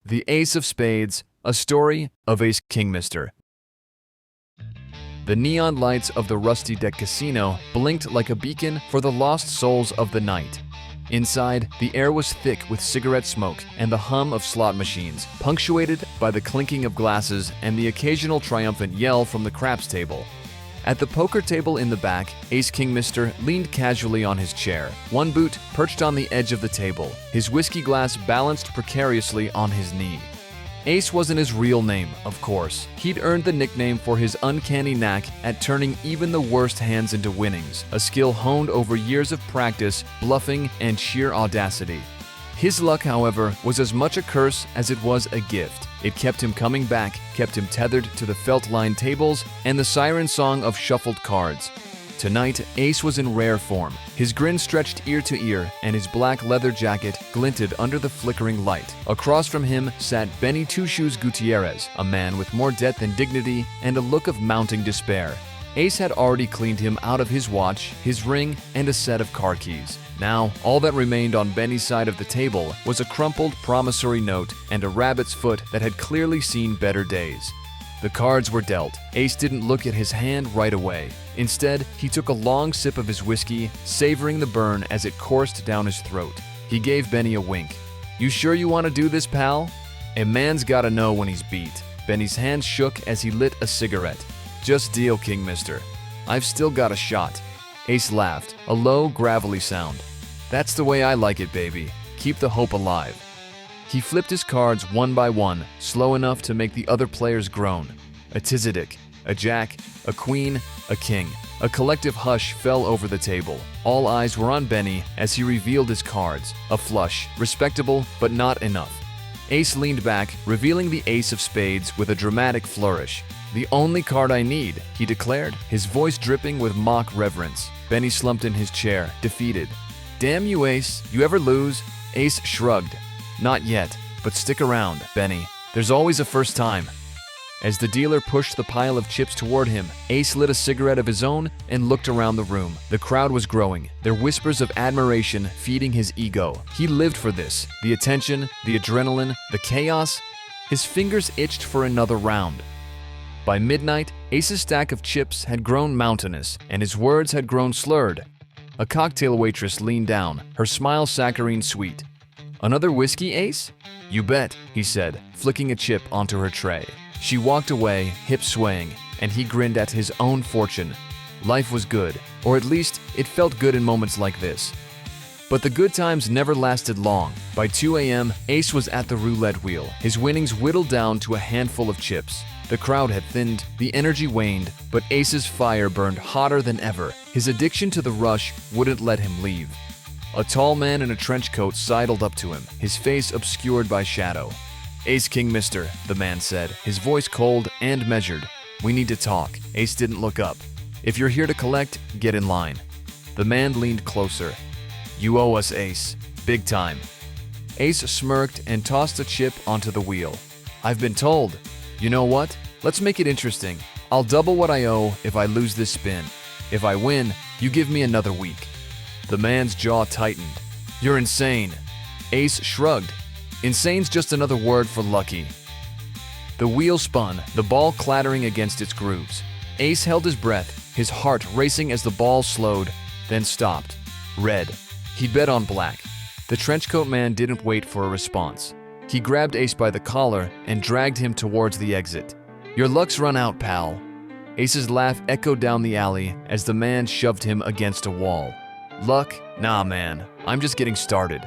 The Ace of Spades, a story of Ace Kingmister. The neon lights of the rusty deck casino blinked like a beacon for the lost souls of the night. Inside, the air was thick with cigarette smoke and the hum of slot machines, punctuated by the clinking of glasses and the occasional triumphant yell from the craps table. At the poker table in the back, Ace Kingmister leaned casually on his chair, one boot perched on the edge of the table, his whiskey glass balanced precariously on his knee. Ace wasn't his real name, of course. He'd earned the nickname for his uncanny knack at turning even the worst hands into winnings, a skill honed over years of practice, bluffing, and sheer audacity. His luck, however, was as much a curse as it was a gift. It kept him coming back, kept him tethered to the felt-lined tables and the siren song of shuffled cards. Tonight, Ace was in rare form. His grin stretched ear to ear, and his black leather jacket glinted under the flickering light. Across from him sat Benny Two Shoes Gutierrez, a man with more debt than dignity and a look of mounting despair. Ace had already cleaned him out of his watch, his ring, and a set of car keys. Now, all that remained on Benny's side of the table was a crumpled promissory note and a rabbit's foot that had clearly seen better days. The cards were dealt. Ace didn't look at his hand right away. Instead, he took a long sip of his whiskey, savoring the burn as it coursed down his throat. He gave Benny a wink. "You sure you want to do this, pal?" A man's gotta know when he's beat. Benny's hand shook as he lit a cigarette. "Just deal, Kingmister. I've still got a shot." Ace laughed, a low, gravelly sound. "That's the way I like it, baby. Keep the hope alive." He flipped his cards one by one, slow enough to make the other players groan. A tizedick, a jack, a queen, a king. A collective hush fell over the table. All eyes were on Benny as he revealed his cards. A flush, respectable, but not enough. Ace leaned back, revealing the Ace of Spades with a dramatic flourish. "The only card I need," he declared, his voice dripping with mock reverence. Benny slumped in his chair, defeated. "Damn you, Ace. You ever lose?" Ace shrugged. "Not yet, but stick around, Benny. There's always a first time." As the dealer pushed the pile of chips toward him, Ace lit a cigarette of his own and looked around the room. The crowd was growing, their whispers of admiration feeding his ego. He lived for this. The attention, the adrenaline, the chaos. His fingers itched for another round. By midnight, Ace's stack of chips had grown mountainous, and his words had grown slurred. A cocktail waitress leaned down, her smile saccharine sweet. "Another whiskey, Ace?" "You bet," he said, flicking a chip onto her tray. She walked away, hips swaying, and he grinned at his own fortune. Life was good, or at least it felt good in moments like this. But the good times never lasted long. By 2 a.m., Ace was at the roulette wheel, his winnings whittled down to a handful of chips. The crowd had thinned, the energy waned, but Ace's fire burned hotter than ever. His addiction to the rush wouldn't let him leave. A tall man in a trench coat sidled up to him, his face obscured by shadow. "Ace Kingmister," the man said, his voice cold and measured. "We need to talk." Ace didn't look up. "If you're here to collect, get in line." The man leaned closer. "You owe us, Ace. Big time." Ace smirked and tossed a chip onto the wheel. "I've been told. You know what? Let's make it interesting. I'll double what I owe if I lose this spin. If I win, you give me another week." The man's jaw tightened. "You're insane." Ace shrugged. "Insane's just another word for lucky." The wheel spun, the ball clattering against its grooves. Ace held his breath, his heart racing as the ball slowed, then stopped. Red. He'd bet on black. The trenchcoat man didn't wait for a response. He grabbed Ace by the collar and dragged him towards the exit. "Your luck's run out, pal." Ace's laugh echoed down the alley as the man shoved him against a wall. "Luck? Nah, man. I'm just getting started."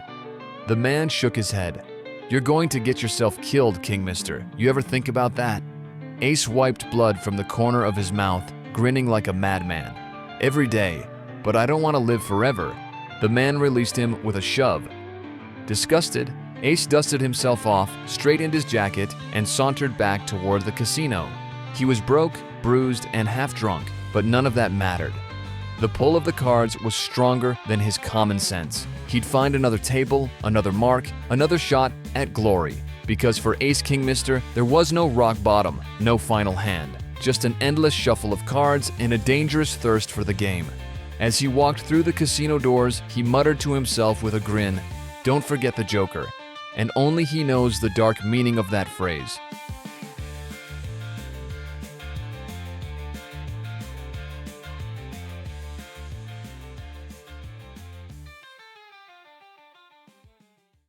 The man shook his head. "You're going to get yourself killed, Kingmister. You ever think about that?" Ace wiped blood from the corner of his mouth, grinning like a madman. "Every day. But I don't want to live forever." The man released him with a shove. Disgusted, Ace dusted himself off, straightened his jacket, and sauntered back toward the casino. He was broke, bruised, and half drunk, but none of that mattered. The pull of the cards was stronger than his common sense. He'd find another table, another mark, another shot at glory. Because for Ace Kingmister, there was no rock bottom, no final hand. Just an endless shuffle of cards and a dangerous thirst for the game. As he walked through the casino doors, he muttered to himself with a grin, "Don't forget the Joker." and only he knows the dark meaning of that phrase.